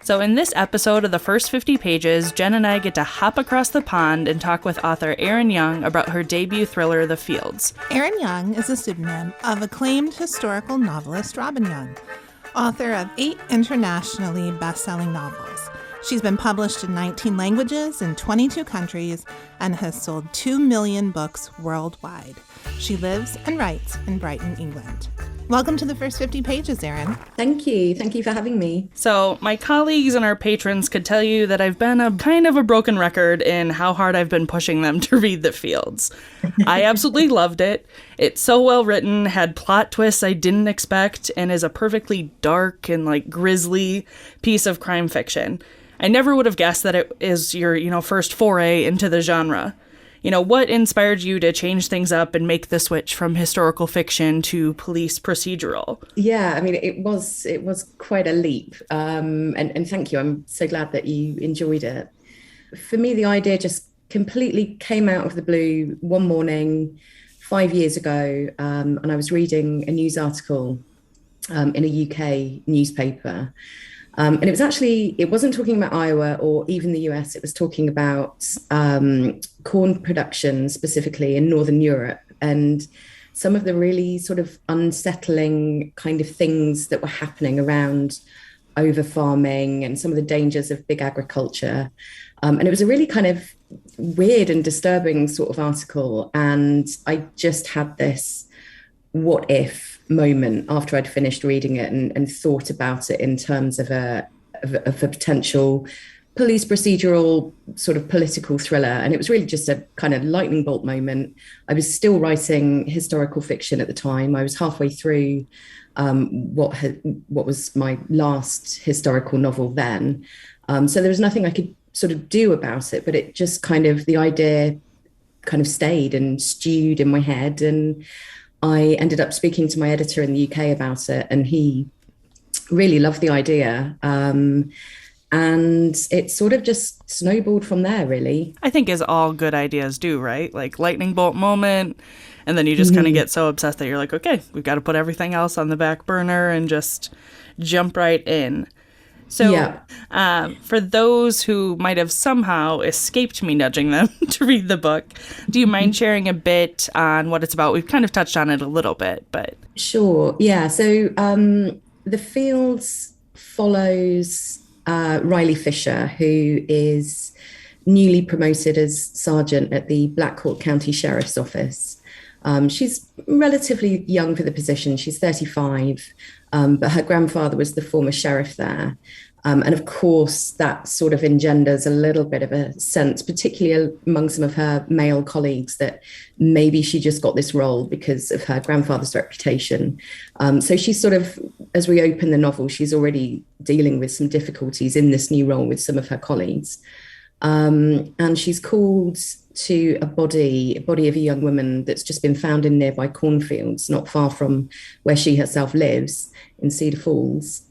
So in this episode of the first 50 pages, Jen and I get to hop across the pond and talk with author Erin Young about her debut thriller, The Fields. Erin Young is a pseudonym of acclaimed historical novelist Robin Young, author of 8 internationally best-selling novels. She's been published in 19 languages in 22 countries and has sold 2 million books worldwide. She lives and writes in Brighton, England. Welcome to the first 50 pages, Erin. Thank you. Thank you for having me. So my colleagues and our patrons could tell you that I've been a kind of a broken record in how hard I've been pushing them to read The Fields. I absolutely loved it. It's so well written, had plot twists I didn't expect, and is a perfectly dark and grisly piece of crime fiction. I never would have guessed that it is your, first foray into the genre. What inspired you to change things up and make the switch from historical fiction to police procedural? Yeah, I mean, it was quite a leap. And thank you. I'm so glad that you enjoyed it. For me, the idea just completely came out of the blue one morning 5 years ago. And I was reading a news article in a UK newspaper. And it wasn't talking about Iowa or even the US. It was talking about corn production specifically in Northern Europe and some of the really sort of unsettling kind of things that were happening around over farming and some of the dangers of big agriculture. And it was a really kind of weird and disturbing sort of article. And I just had this what if moment after I'd finished reading it and thought about it in terms of a potential police procedural sort of political thriller. And it was really just a kind of lightning bolt moment. I was still writing historical fiction at the time. I was halfway through what was my last historical novel then. So there was nothing I could sort of do about it, but it just the idea kind of stayed and stewed in my head. And I ended up speaking to my editor in the UK about it, and he really loved the idea. And it sort of just snowballed from there, really. I think as all good ideas do, right? Like lightning bolt moment, and then you just kind of get so obsessed that you're like, okay, we've got to put everything else on the back burner and just jump right in. So yeah. For those who might have somehow escaped me nudging them to read the book, do you mind sharing a bit on what it's about? We've kind of touched on it a little bit, but... Sure, yeah. So The Fields follows Riley Fisher, who is newly promoted as sergeant at the Blackhawk County Sheriff's Office. She's relatively young for the position. She's 35, but her grandfather was the former sheriff there. And of course, that sort of engenders a little bit of a sense, particularly among some of her male colleagues, that maybe she just got this role because of her grandfather's reputation. So she's sort of, as we open the novel, she's already dealing with some difficulties in this new role with some of her colleagues. And she's called to a body of a young woman that's just been found in nearby cornfields, not far from where she herself lives in Cedar Falls.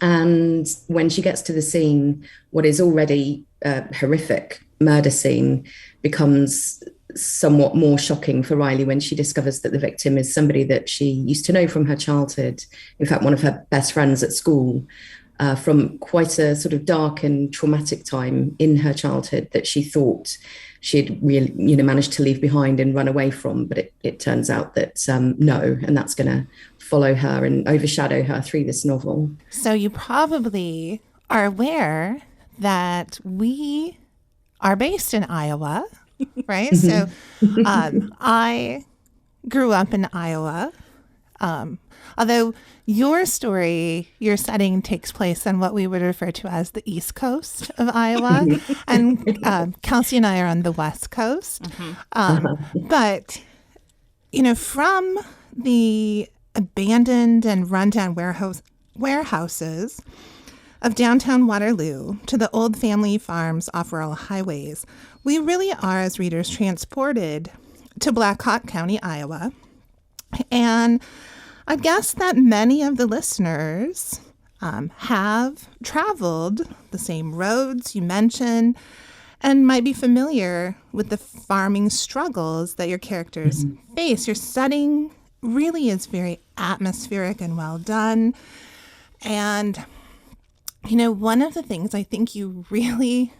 And when she gets to the scene, what is already a horrific murder scene becomes somewhat more shocking for Riley when she discovers that the victim is somebody that she used to know from her childhood. In fact, one of her best friends at school, from quite a sort of dark and traumatic time in her childhood that she thought she'd really, managed to leave behind and run away from. But it turns out that no, and that's going to follow her and overshadow her through this novel. So you probably are aware that we are based in Iowa, right? So I grew up in Iowa. Although your story, your setting takes place on what we would refer to as the East Coast of Iowa. And Kelsey and I are on the West Coast. But, from the abandoned and rundown warehouses of downtown Waterloo to the old family farms off rural highways, we really are, as readers, transported to Blackhawk County, Iowa. And I guess that many of the listeners have traveled the same roads you mentioned and might be familiar with the farming struggles that your characters face. Your setting really is very atmospheric and well done. And One of the things I think you really,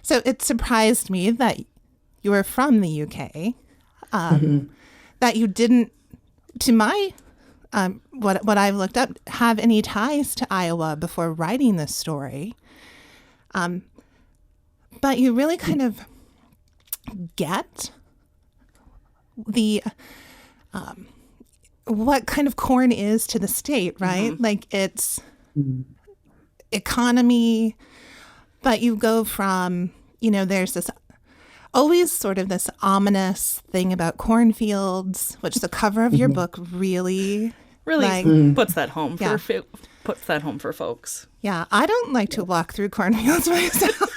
so it surprised me that you were from the UK, that you didn't, to my, what I've looked up, have any ties to Iowa before writing this story. But you really kind of get the, what kind of corn is to the state, right? Mm-hmm. Like it's economy, but you go from, there's this always sort of this ominous thing about cornfields, which the cover of your book really puts that home Yeah. puts that home for folks. Yeah, I don't like to walk through cornfields myself.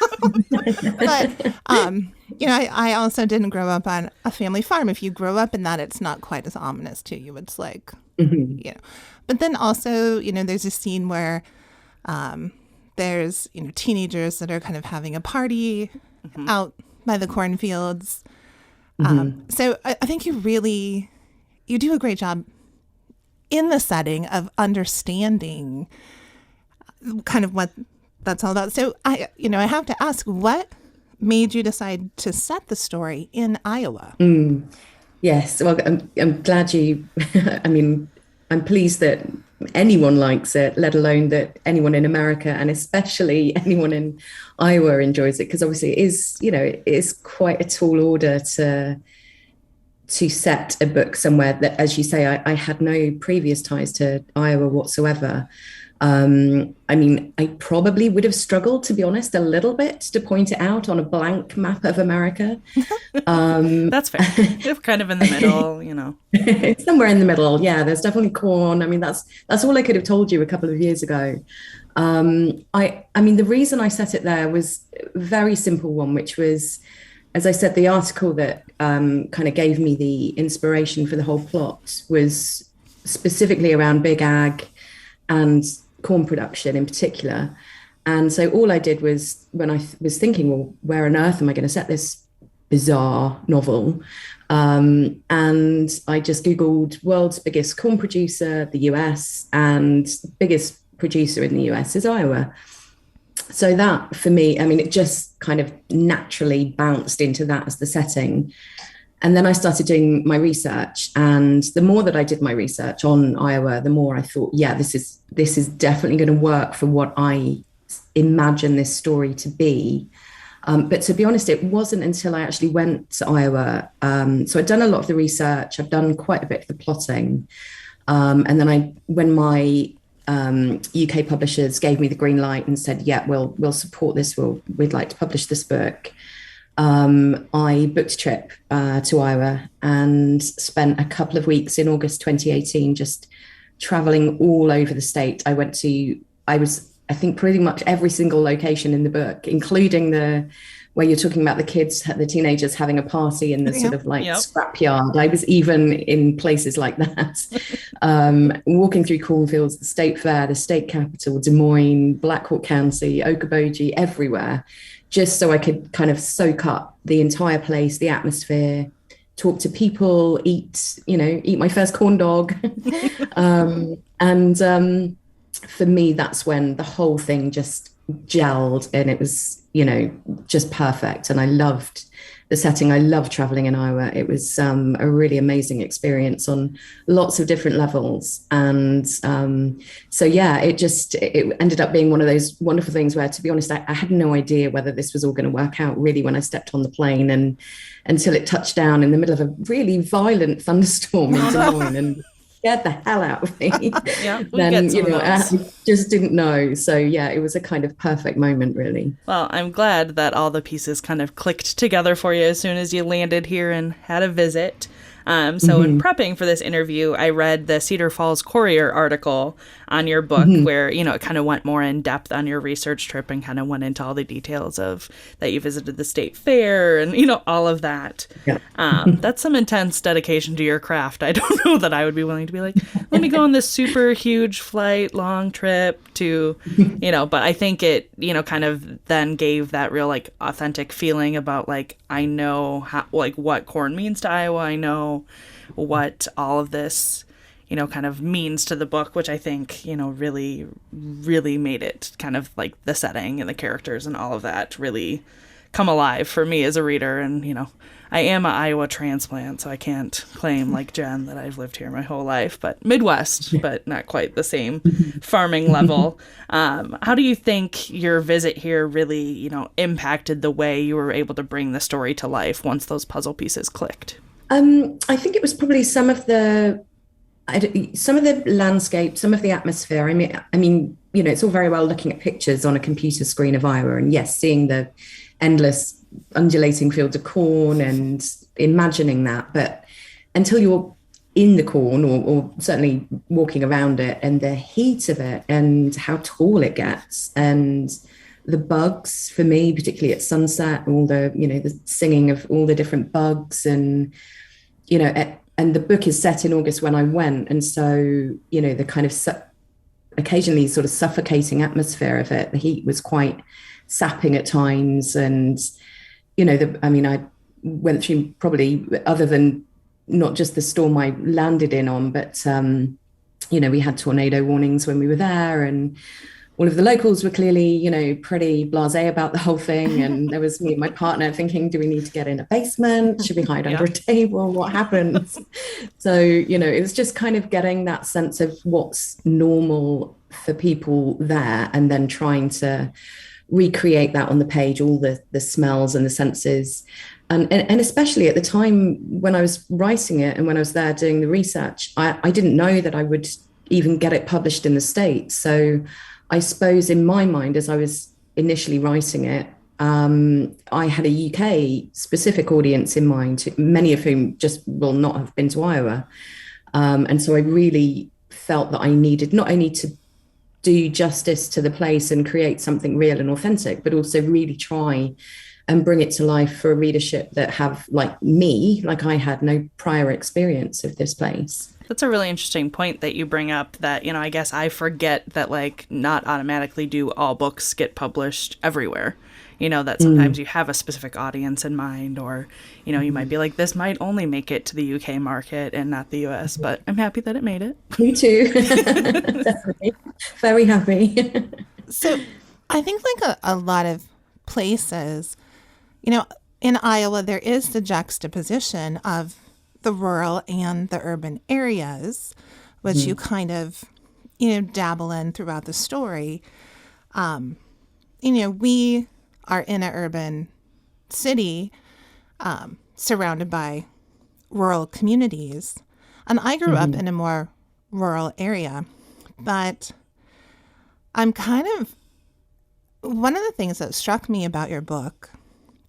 But, I also didn't grow up on a family farm. If you grow up in that, it's not quite as ominous to you. It's like, But then also, there's a scene where there's, teenagers that are kind of having a party out by the cornfields. So I think you do a great job in the setting of understanding kind of what that's all about. So I have to ask, what made you decide to set the story in Iowa? Yes, well, I'm glad you. I mean, I'm pleased that anyone likes it, let alone that anyone in America and especially anyone in Iowa enjoys it, because obviously it is quite a tall order to set a book somewhere that, as you say, I had no previous ties to Iowa whatsoever. I mean, I probably would have struggled, to be honest, a little bit to point it out on a blank map of America. That's fair. You're kind of in the middle, It's somewhere in the middle. Yeah, there's definitely corn. I mean, that's all I could have told you a couple of years ago. I mean, the reason I set it there was a very simple one, which was, as I said, the article that kind of gave me the inspiration for the whole plot was specifically around big ag and corn production in particular. And so all I did was, when I was thinking, well, where on earth am I going to set this bizarre novel? And I just Googled world's biggest corn producer, the US, and biggest producer in the US is Iowa. So that, for me, I mean, it just kind of naturally bounced into that as the setting. And then I started doing my research, and the more that I did my research on Iowa, the more I thought, yeah, this is definitely going to work for what I imagine this story to be. But to be honest, it wasn't until I actually went to Iowa. So I'd done a lot of the research. I've done quite a bit of the plotting. And then when my UK publishers gave me the green light and said, yeah, we'll support this. We'd like to publish this book. I booked a trip to Iowa and spent a couple of weeks in August 2018 just traveling all over the state. I think pretty much every single location in the book, including where you're talking about the teenagers having a party in the sort of like scrapyard. I was even in places like that, walking through cornfields, the state fair, the state capitol, Des Moines, Black Hawk County, Okoboji, everywhere, just so I could kind of soak up the entire place, the atmosphere, talk to people, eat my first corn dog. And for me, that's when the whole thing just gelled, and it was, just perfect. And I loved the setting. I loved traveling in Iowa. It was a really amazing experience on lots of different levels. And so, yeah, it ended up being one of those wonderful things where, to be honest, I had no idea whether this was all going to work out really when I stepped on the plane, and until it touched down in the middle of a really violent thunderstorm in Des Moines and scared the hell out of me. Yeah, then I just didn't know. So yeah, it was a kind of perfect moment, really. Well, I'm glad that all the pieces kind of clicked together for you as soon as you landed here and had a visit. So in prepping for this interview, I read the Cedar Falls Courier article on your book where, it kind of went more in depth on your research trip and kind of went into all the details of that you visited the state fair and, all of that. Yeah. That's some intense dedication to your craft. I don't know that I would be willing to be like, let me go on this super huge flight, long trip to, but I think it, kind of then gave that real like authentic feeling about like, I know how, like what corn means to Iowa. I know what all of this, kind of means to the book, which I think, really, really made it kind of like the setting and the characters and all of that really come alive for me as a reader. And, I am an Iowa transplant, so I can't claim like Jen that I've lived here my whole life, but Midwest, but not quite the same farming level. How do you think your visit here really, impacted the way you were able to bring the story to life once those puzzle pieces clicked? I think it was probably some of the landscape, some of the atmosphere. I mean, it's all very well looking at pictures on a computer screen of Iowa, and yes, seeing the endless undulating fields of corn and imagining that, but until you're in the corn or certainly walking around it, and the heat of it and how tall it gets, and the bugs, for me, particularly at sunset, all the, the singing of all the different bugs, and, and the book is set in August when I went. And so, the kind of occasionally sort of suffocating atmosphere of it, the heat was quite sapping at times. And, I went through, probably, other than not just the storm I landed in on, but, we had tornado warnings when we were there, and all of the locals were clearly, pretty blasé about the whole thing. And there was me and my partner thinking, do we need to get in a basement? Should we hide under a table? What happens? So, it was just kind of getting that sense of what's normal for people there, and then trying to recreate that on the page, all the smells and the senses. And especially at the time when I was writing it and when I was there doing the research, I didn't know that I would even get it published in the States. So I suppose in my mind, as I was initially writing it, I had a UK specific audience in mind, many of whom just will not have been to Iowa. And so I really felt that I needed not only to do justice to the place and create something real and authentic, but also really try and bring it to life for a readership that have, like me, like I had no prior experience of this place. That's a really interesting point that you bring up, that, I guess I forget that, like, not automatically do all books get published everywhere. That sometimes you have a specific audience in mind, or, you might be like, this might only make it to the UK market and not the US, but I'm happy that it made it. Me too. Definitely. Very happy. So I think like a lot of places, in Iowa, there is the juxtaposition of the rural and the urban areas, which you kind of, dabble in throughout the story. We are in an urban city surrounded by rural communities. And I grew up in a more rural area, but I'm kind of, one of the things that struck me about your book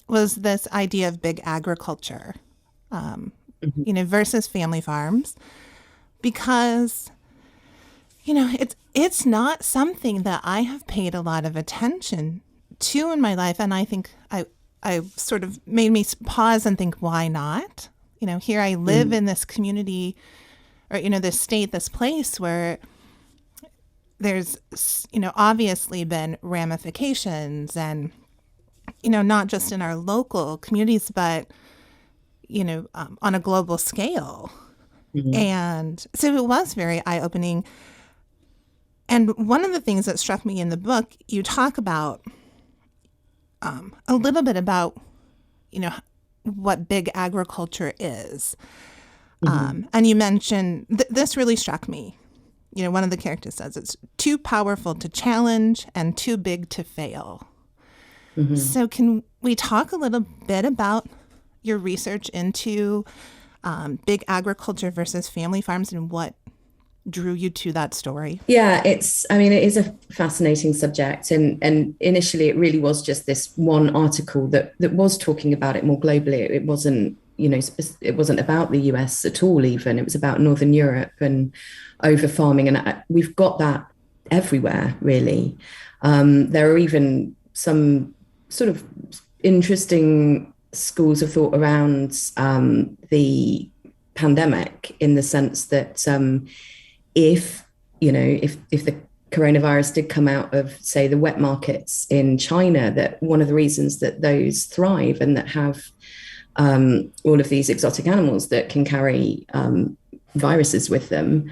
was this idea of big agriculture, versus family farms, because, it's not something that I have paid a lot of attention to in my life. And I think I sort of made me pause and think, why not? Here I live in this community, or, this state, this place where there's, obviously been ramifications, and, not just in our local communities, but, on a global scale. And so it was very eye-opening. And one of the things that struck me in the book, you talk about a little bit about, what big agriculture is. And you mentioned, this really struck me. One of the characters says it's too powerful to challenge and too big to fail. So can we talk a little bit about your research into big agriculture versus family farms and what drew you to that story? Yeah, it is a fascinating subject. And initially it really was just this one article that was talking about it more globally. It wasn't, it wasn't about the US at all even. It was about Northern Europe and over farming. And we've got that everywhere, really. There are even some sort of interesting schools of thought around the pandemic, in the sense that if the coronavirus did come out of, say, the wet markets in China, that one of the reasons that those thrive and that have all of these exotic animals that can carry viruses with them,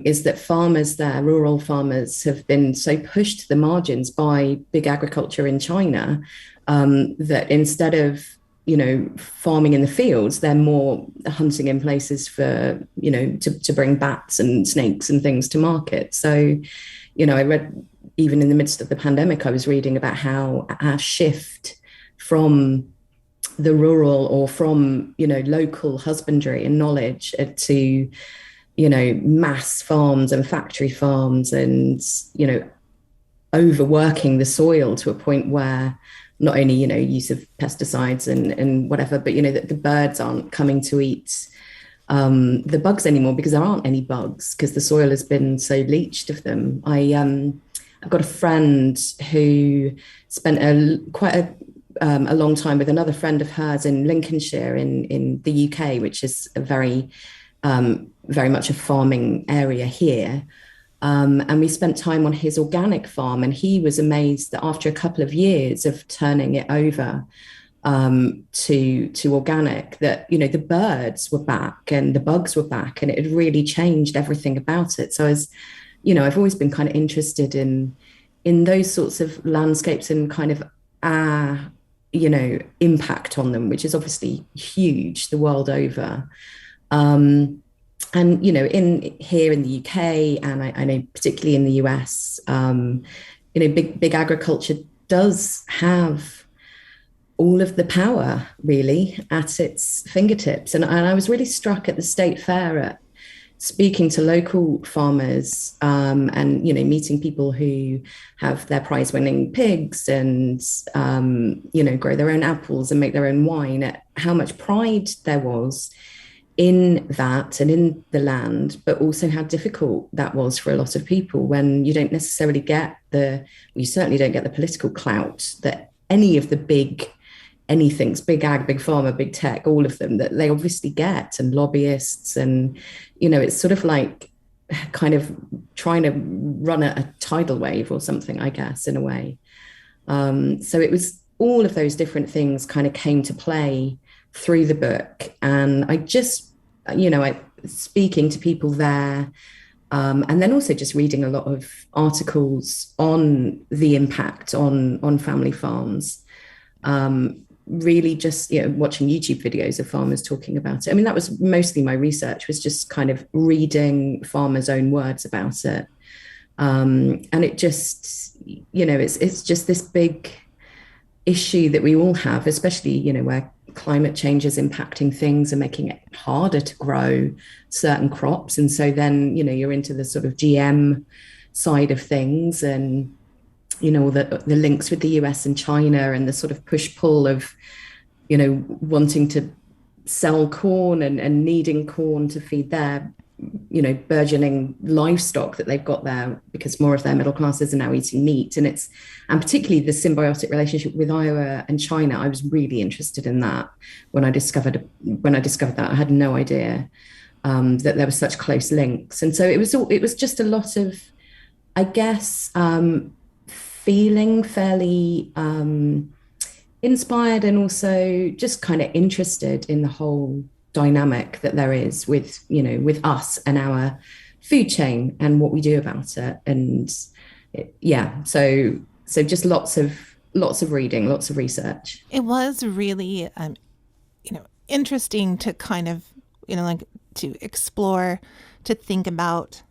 is that farmers there, rural farmers, have been so pushed to the margins by big agriculture in China, that instead of, farming in the fields, they're more hunting in places for, to bring bats and snakes and things to market. So, I read, even in the midst of the pandemic, I was reading about how our shift from the rural, or from, local husbandry and knowledge, to, mass farms and factory farms, and, overworking the soil to a point where not only, use of pesticides and whatever, but, that the birds aren't coming to eat the bugs anymore, because there aren't any bugs, because the soil has been so leached of them. I've got a friend who spent quite a long time with another friend of hers in Lincolnshire in the UK, which is a very much a farming area here. And we spent time on his organic farm, and he was amazed that after a couple of years of turning it over to organic, that, the birds were back and the bugs were back, and it had really changed everything about it. So I've always been kind of interested in those sorts of landscapes, and kind of our, impact on them, which is obviously huge the world over. And, here in the UK, and I know particularly in the US, big agriculture does have all of the power really at its fingertips. And I was really struck at the State Fair at speaking to local farmers, and, meeting people who have their prize-winning pigs and, grow their own apples and make their own wine, at how much pride there was in that and in the land, but also how difficult that was for a lot of people, when you don't necessarily get you certainly don't get the political clout that any of the big ag, big pharma, big tech, all of them, that they obviously get, and lobbyists, and, it's sort of like kind of trying to run a tidal wave or something, I guess, in a way. So it was all of those different things kind of came to play through the book. And I just, speaking to people there, and then also just reading a lot of articles on the impact on family farms, really just, watching YouTube videos of farmers talking about it. I mean, that was mostly my research, was just kind of reading farmers' own words about it. And it just, it's just this big issue that we all have, especially, where climate change is impacting things and making it harder to grow certain crops. And so then, you're into the sort of GM side of things, and, all the links with the US and China, and the sort of push-pull of, wanting to sell corn and needing corn to feed their, burgeoning livestock that they've got there, because more of their middle classes are now eating meat. And particularly the symbiotic relationship with Iowa and China. I was really interested in that when I discovered that. I had no idea that there were such close links. And so it was just a lot of, I guess, feeling fairly inspired, and also just kind of interested in the whole dynamic that there is with us and our food chain and what we do about it. And so just lots of reading, lots of research. It was really interesting to kind of to explore, to think about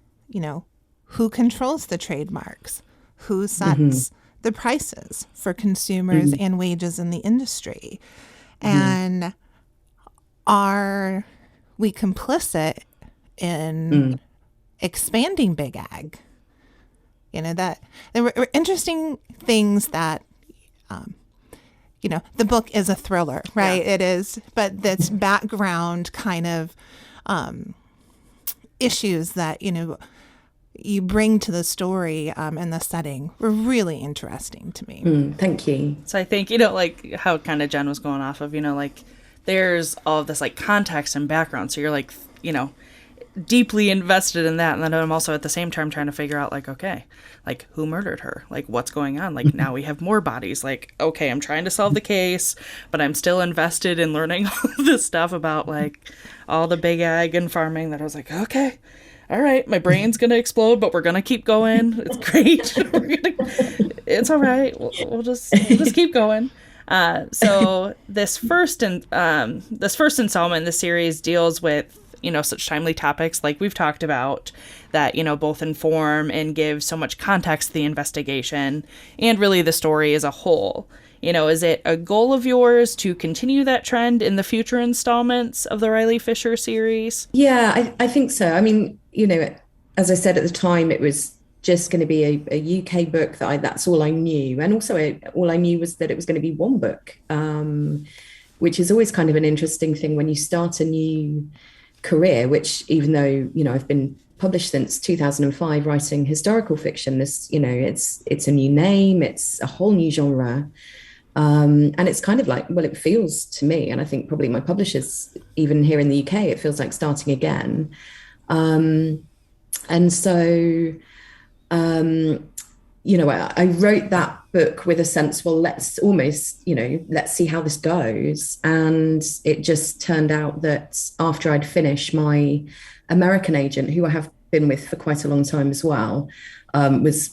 who controls the trademarks, who sets the prices for consumers and wages in the industry, and are we complicit in expanding big ag? That there were interesting things that, the book is a thriller, right? Yeah. It is, but that's background kind of issues that, you bring to the story and the setting were really interesting to me. Thank you. So I think, like how kind of Jen was going off of, like, there's all of this like context and background. So you're like, deeply invested in that. And then I'm also at the same time trying to figure out, like, okay, like, who murdered her? Like, what's going on? Like, now we have more bodies. Like, okay, I'm trying to solve the case, but I'm still invested in learning all this stuff about, like, all the big ag and farming that I was like, okay, all right, my brain's going to explode, but we're going to keep going. It's great. It's all right. We'll just keep going. So this first installment in the series deals with, you know, such timely topics like we've talked about that, you know, both inform and give so much context to the investigation and really the story as a whole. You know, is it a goal of yours to continue that trend in the future installments of the Riley Fisher series? Yeah, I think so. I mean, you know, as I said at the time, it was just going to be a UK book that's all I knew. And also all I knew was that it was going to be one book, which is always kind of an interesting thing when you start a new career, which even though, you know, I've been published since 2005 writing historical fiction, this, you know, it's a new name, it's a whole new genre. And it's kind of like, well, it feels to me, and I think probably my publishers, even here in the UK, it feels like starting again. And so, you know, I wrote that book with a sense, well, let's see how this goes. And it just turned out that after I'd finished, my American agent, who I have been with for quite a long time as well, was,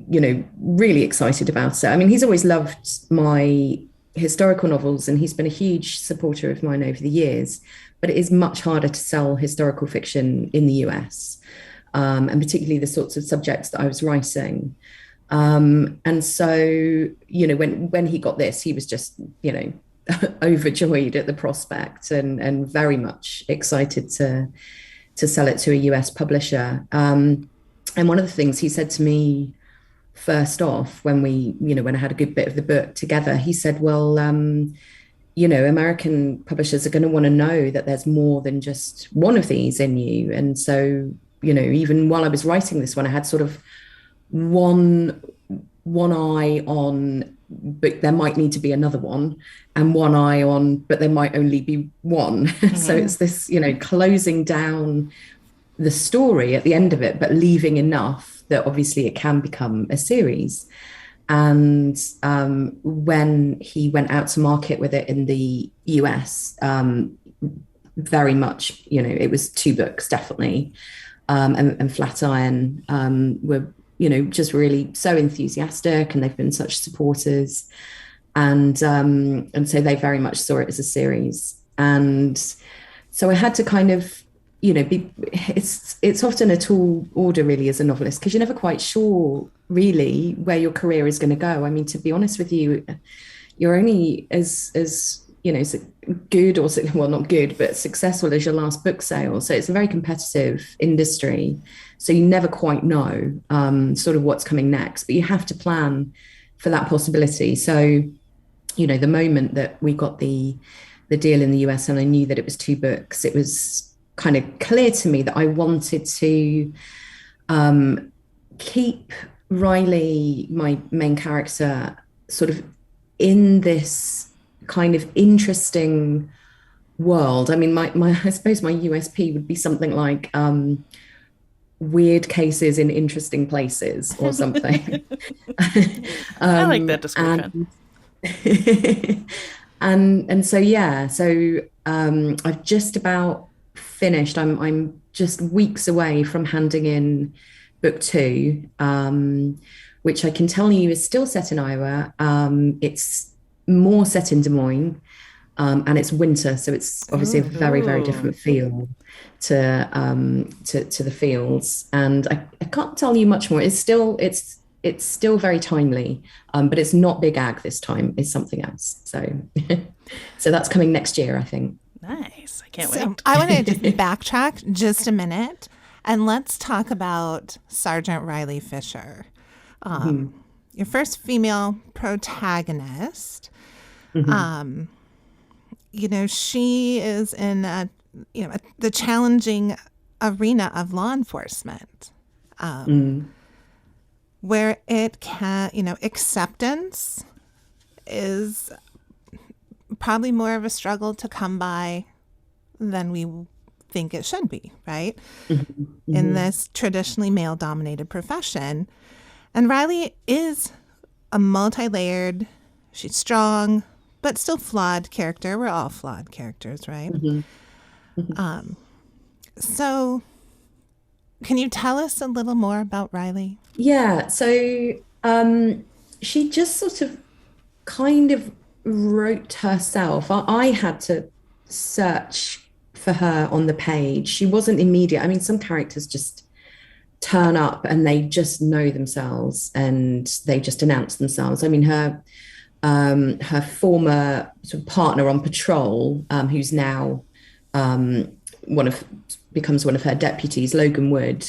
you know, really excited about it. I mean, he's always loved my historical novels and he's been a huge supporter of mine over the years, but it is much harder to sell historical fiction in the US, and particularly the sorts of subjects that I was writing. And so, you know, when he got this, he was just, you know, overjoyed at the prospect and very much excited to sell it to a US publisher. And one of the things he said to me first off, when I had a good bit of the book together, he said, well, you know, American publishers are going to want to know that there's more than just one of these in you. And so, you know, even while I was writing this one, I had sort of one eye on, but there might need to be another one, and one eye on, but there might only be one. Mm-hmm. So it's this, you know, closing down the story at the end of it, but leaving enough that obviously it can become a series. And when he went out to market with it in the US, very much, you know, it was 2 books, definitely. And Flatiron were, you know, just really so enthusiastic, and they've been such supporters. And so they very much saw it as a series. And so I had to kind of, you know, it's often a tall order really as a novelist, because you're never quite sure really where your career is going to go. I mean, to be honest with you, you're only as you know, good or, well, not good, but successful as your last book sale. So it's a very competitive industry. So you never quite know sort of what's coming next, but you have to plan for that possibility. So, you know, the moment that we got the deal in the US and I knew that it was 2 books, it was kind of clear to me that I wanted to keep Riley, my main character, sort of in this kind of interesting world. I mean, I suppose my USP would be something like weird cases in interesting places or something. I like that description. And so, yeah, so I've just about finished. I'm just weeks away from handing in book 2, which I can tell you is still set in Iowa. It's more set in Des Moines, and it's winter, so it's obviously a very, very different feel to the fields. And I can't tell you much more. It's still very timely, but it's not big ag this time. It's something else. So so that's coming next year, I think. Nice. I can't wait. I want to just backtrack just a minute, and let's talk about Sergeant Riley Fisher, your first female protagonist. Mm-hmm. You know, she is in the challenging arena of law enforcement, where it can, you know, acceptance is probably more of a struggle to come by than we think it should be, right? Mm-hmm. In this traditionally male-dominated profession. And Riley is a multi-layered, she's strong, but still flawed character. We're all flawed characters, right? Mm-hmm. Mm-hmm. So can you tell us a little more about Riley? Yeah, so she just sort of kind of wrote herself. I had to search for her on the page. She wasn't immediate. I mean, some characters just turn up and they just know themselves and they just announce themselves. I mean, her former sort of partner on patrol, who's now becomes one of her deputies, Logan Wood.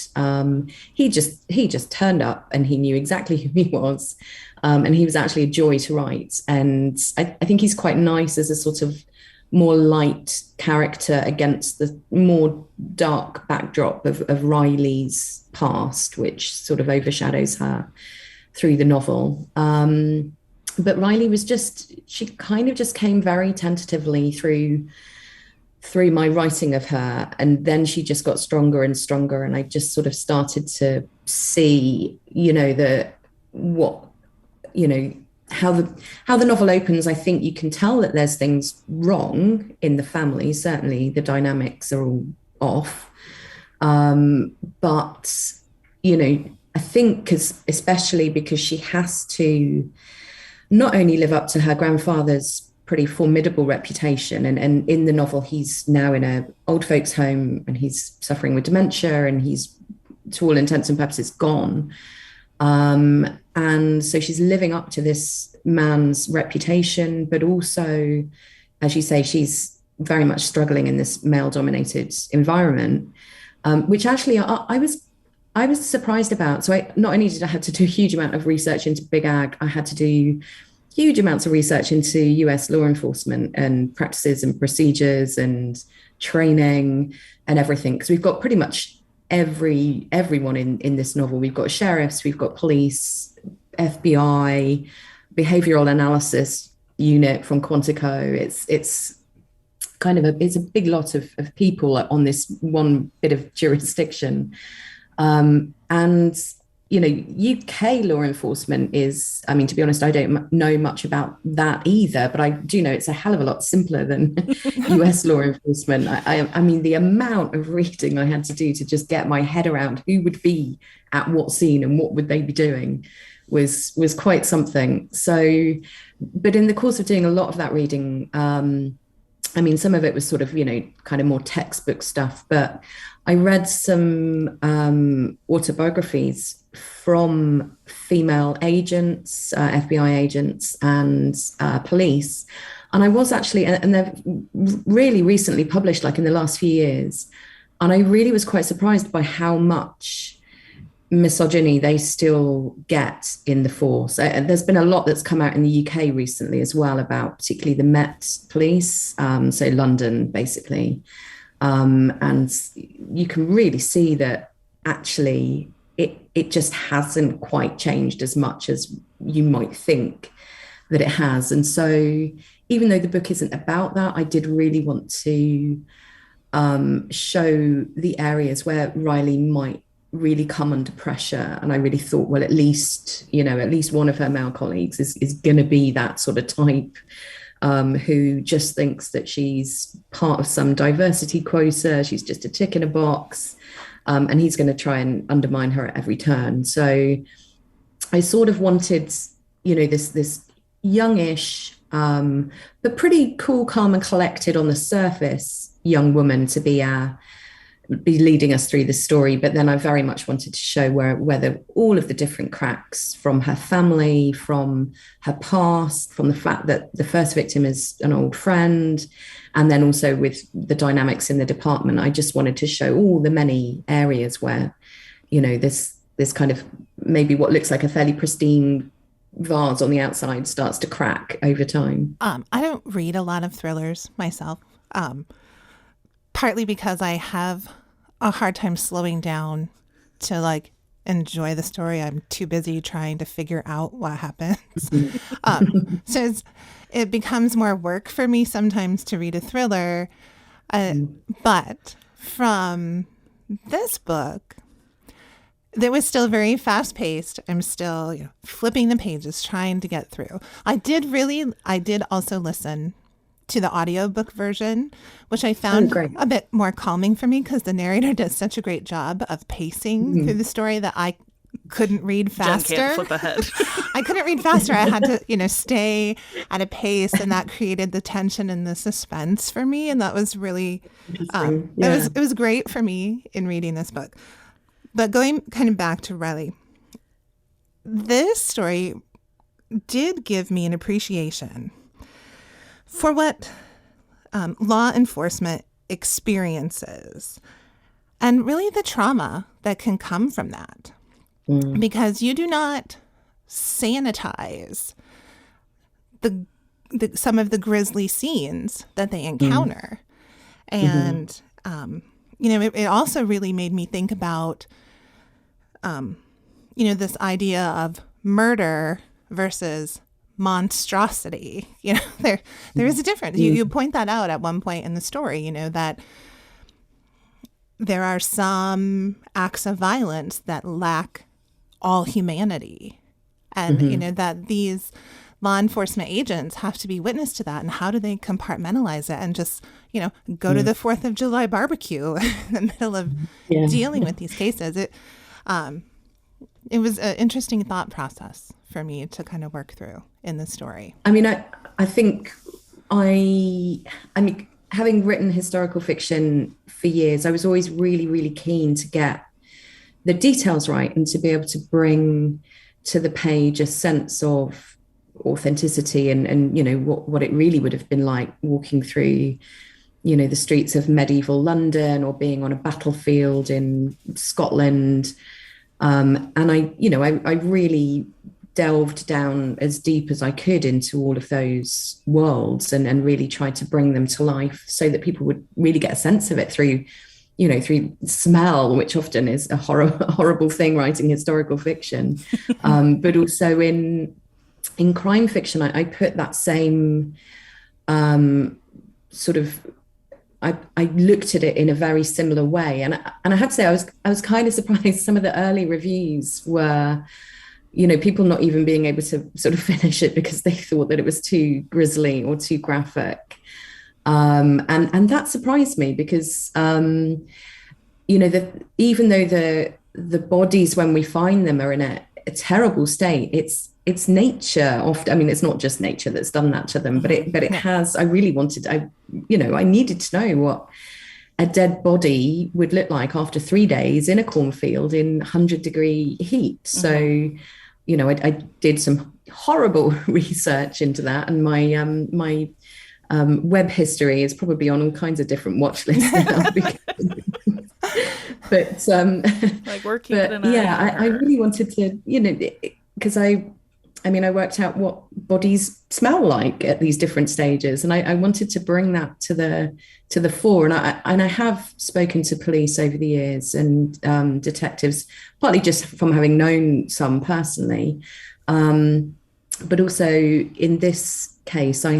He just turned up and he knew exactly who he was, and he was actually a joy to write. And I think he's quite nice as a sort of more light character against the more dark backdrop of Riley's past, which sort of overshadows her through the novel. But Riley she kind of just came very tentatively through my writing of her, and then she just got stronger and stronger, and I just sort of started to see, how the novel opens. I think you can tell that there's things wrong in the family. Certainly the dynamics are all off, but I think especially because she has to not only live up to her grandfather's pretty formidable reputation, and in the novel he's now in a old folks home and he's suffering with dementia and he's to all intents and purposes gone, and so she's living up to this man's reputation, but also, as you say, she's very much struggling in this male dominated environment, which actually I was surprised about. So I not only did I have to do a huge amount of research into Big Ag, I had to do huge amounts of research into US law enforcement and practices and procedures and training and everything, because we've got pretty much everyone in this novel. We've got sheriffs, we've got police, FBI, behavioral analysis unit from Quantico. It's kind of it's a big lot of people on this one bit of jurisdiction. And UK law enforcement is, I mean, to be honest, I don't know much about that either, but I do know it's a hell of a lot simpler than US law enforcement. I mean, the amount of reading I had to do to just get my head around who would be at what scene and what would they be doing was quite something. So, but in the course of doing a lot of that reading, I mean, some of it was sort of, kind of more textbook stuff, but I read some autobiographies from female agents, FBI agents and police. And I was actually, and they've really recently published, like in the last few years. And I really was quite surprised by how much misogyny they still get in the force. There's been a lot that's come out in the UK recently as well about particularly the Met Police, so London basically, and you can really see that actually it just hasn't quite changed as much as you might think that it has. And so even though the book isn't about that, I did really want to show the areas where Riley might really come under pressure. And I really thought, well, at least one of her male colleagues is going to be that sort of type, who just thinks that she's part of some diversity quota, she's just a tick in a box, and he's going to try and undermine her at every turn. So I sort of wanted, this youngish, but pretty cool, calm and collected on the surface young woman to be leading us through the story. But then I very much wanted to show whether all of the different cracks from her family, from her past, from the fact that the first victim is an old friend, and then also with the dynamics in the department. I just wanted to show all the many areas where, this kind of maybe what looks like a fairly pristine vase on the outside starts to crack over time. I don't read a lot of thrillers myself. Partly because I have a hard time slowing down to enjoy the story. I'm too busy trying to figure out what happens. So it becomes more work for me sometimes to read a thriller. But from this book that was still very fast paced. I'm still flipping the pages, trying to get through. I did also listen to the audiobook version, which I found a bit more calming for me because the narrator does such a great job of pacing through the story that I couldn't read faster. Jen can't flip ahead. I couldn't read faster. I had to, stay at a pace, and that created the tension and the suspense for me. And that was really, it was great for me in reading this book. But going kind of back to Riley, this story did give me an appreciation for what law enforcement experiences and really the trauma that can come from that. Because you do not sanitize some of the grisly scenes that they encounter. And, it also really made me think about, this idea of murder versus monstrosity. There is a difference. You point that out at one point in the story, that there are some acts of violence that lack all humanity, and that these law enforcement agents have to be witness to that. And how do they compartmentalize it and just go to the 4th of July barbecue in the middle of dealing with these cases? It was an interesting thought process for me to kind of work through in the story. I mean, I think having written historical fiction for years, I was always really, really keen to get the details right and to be able to bring to the page a sense of authenticity and what it really would have been like walking through, the streets of medieval London or being on a battlefield in Scotland. And I really delved down as deep as I could into all of those worlds and really tried to bring them to life so that people would really get a sense of it through smell, which often is a horrible thing writing historical fiction. But also in crime fiction, I put that same sort of, I looked at it in a very similar way. And I have to say, I was kind of surprised. Some of the early reviews were, people not even being able to sort of finish it because they thought that it was too grisly or too graphic. And that surprised me because, even though the bodies, when we find them, are in a terrible state, it's nature often. I mean, it's not just nature that's done that to them, but it has. I really wanted. I needed to know what a dead body would look like after 3 days in a cornfield in 100-degree heat. So, I did some horrible research into that, and my web history is probably on all kinds of different watch lists now. But like we're keeping an eye. I really wanted to, because I worked out what bodies smell like at these different stages, and I wanted to bring that to the fore. And I have spoken to police over the years and detectives, partly just from having known some personally, but also in this case, I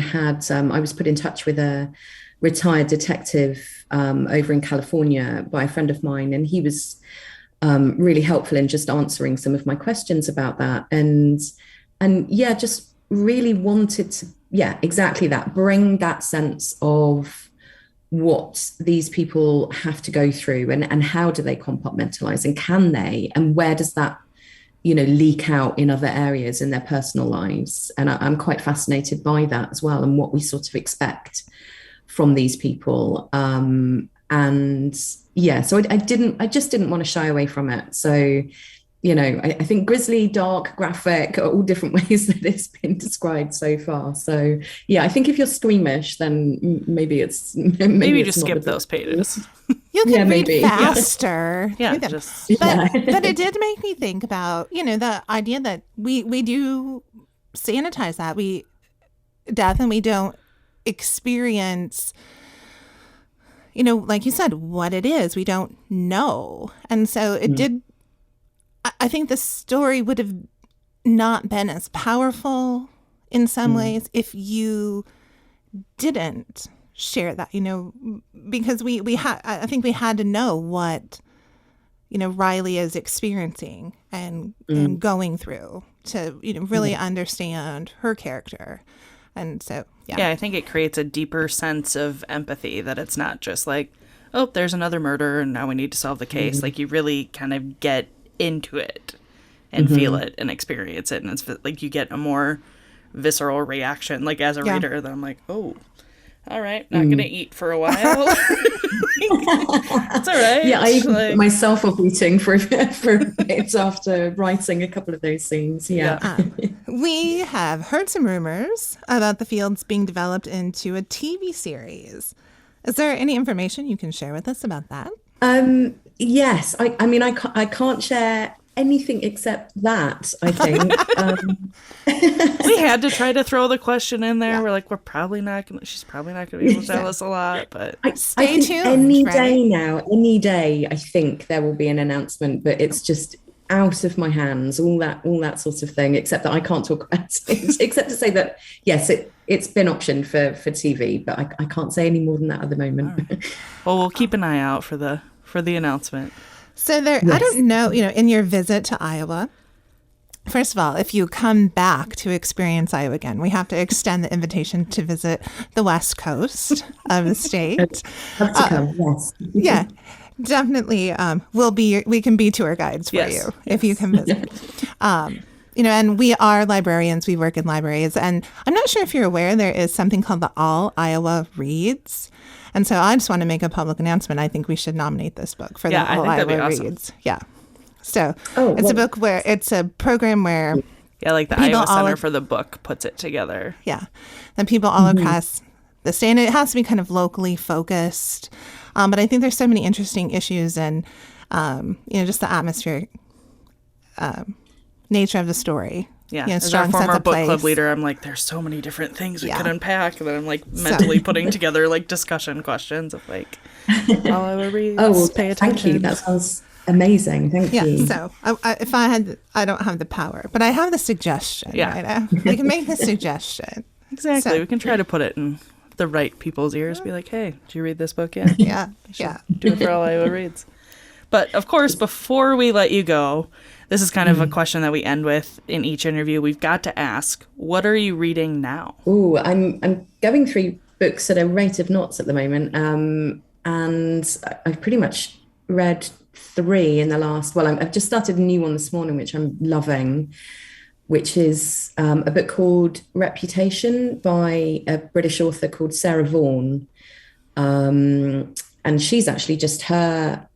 was put in touch with a retired detective over in California by a friend of mine, and he was really helpful in just answering some of my questions about that. And just really wanted to, exactly that, bring that sense of what these people have to go through and how do they compartmentalize, and can they, and where does that, leak out in other areas in their personal lives. And I'm quite fascinated by that as well, and what we sort of expect from these people. So I just didn't want to shy away from it. So, I think grisly, dark, graphic are all different ways that it's been described so far. So, I think if you're squeamish, then maybe maybe just skip those pages. You can read faster. Yeah, but it did make me think about, the idea that we do sanitize that. Death, and we don't experience, like you said, what it is. We don't know. And so it did. I think the story would have not been as powerful in some ways if you didn't share that, because I think we had to know what, Riley is experiencing and going through to, really understand her character. And so, Yeah, I think it creates a deeper sense of empathy, that it's not just like, oh, there's another murder and now we need to solve the case. Like, you really kind of get into it and feel it and experience it. And it's like you get a more visceral reaction, like as a reader, that I'm like, oh, all right, not going to eat for a while. It's all right. Yeah, I put myself off eating for bits after writing a couple of those scenes. Yeah. We have heard some rumors about the Fields being developed into a TV series. Is there any information you can share with us about that? Yes. I mean, I can't share anything except that, I think. We had to try to throw the question in there. We're like, she's probably not going to be able to tell us a lot, but stay tuned. Any day, I think there will be an announcement, but it's just out of my hands, all that sort of thing, except that I can't talk about it, except to say that, yes, it's been optioned for TV, but I can't say any more than that at the moment. Right. Well, we'll keep an eye out for the announcement. So I don't know, in your visit to Iowa, first of all, if you come back to experience Iowa again, we have to extend the invitation to visit the West Coast of the state. Have to come, yes. Yeah, definitely. We can be tour guides for you if you come visit. And we are librarians. We work in libraries. And I'm not sure if you're aware, there is something called the All Iowa Reads. And so I just want to make a public announcement. I think we should nominate this book for the All Iowa Reads. Yeah. So it's a program where... Yeah, like the Iowa Center for the Book puts it together. Yeah. And people all across the state. And it has to be kind of locally focused. But I think there's so many interesting issues and, just the atmospheric nature of the story. Yeah, as our former book club leader, I'm like, there's so many different things we could unpack. And then I'm like mentally putting together like discussion questions of like, all I will read pay attention. Thank you. That sounds amazing. Thank you. So I don't have the power, but I have the suggestion. Yeah. Right? We can make the suggestion. Exactly. So, we can try to put it in the right people's ears. Be like, hey, did you read this book yet? Yeah. Do it for All Iowa Reads. But of course, before we let you go, this is kind of a question that we end with in each interview. We've got to ask, what are you reading now? Oh, I'm going through books at a rate of knots at the moment. And I've pretty much read 3 in the last, I've just started a new one this morning, which I'm loving, which is a book called Reputation by a British author called Sarah Vaughan. And she's actually just her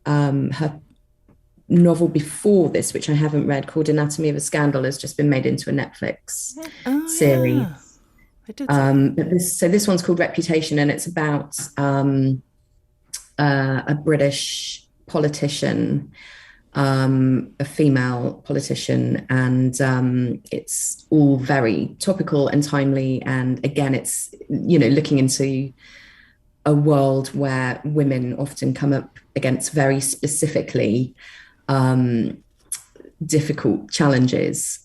novel before this, which I haven't read, called Anatomy of a Scandal, has just been made into a Netflix series. Yeah. I did but this one's called Reputation, and it's about a British politician, a female politician, and it's all very topical and timely. And again, it's looking into a world where women often come up against very specifically difficult challenges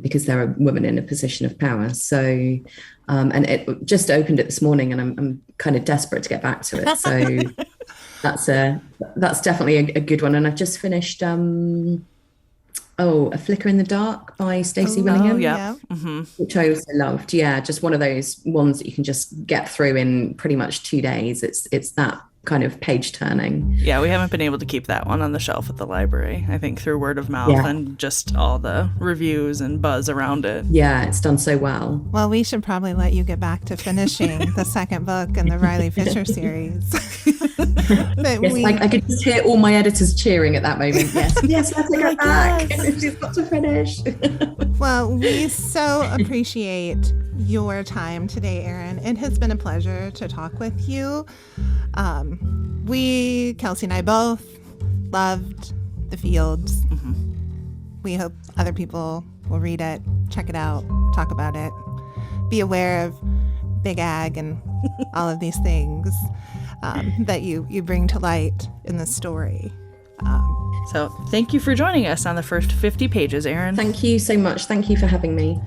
because there are women in a position of power. So, and it just opened it this morning, and I'm kind of desperate to get back to it. So that's definitely a good one. And I've just finished A Flicker in the Dark by Stacey Willingham, which I also loved. Yeah, just one of those ones that you can just get through in pretty much 2 days. It's that kind of page turning. Yeah, we haven't been able to keep that one on the shelf at the library, I think through word of mouth and just all the reviews and buzz around it. Yeah, it's done so well. Well, we should probably let you get back to finishing the second book in the Riley Fisher series. I could just hear all my editors cheering at that moment. Yes, let's get back. She's got to finish. Well, we so appreciate your time today, Erin. It has been a pleasure to talk with you. Kelsey and I both loved The Fields. We hope other people will read it, check it out, talk about it, be aware of Big Ag and all of these things that you bring to light in the story. So thank you for joining us on the first 50 pages, Erin. Thank you so much. Thank you for having me.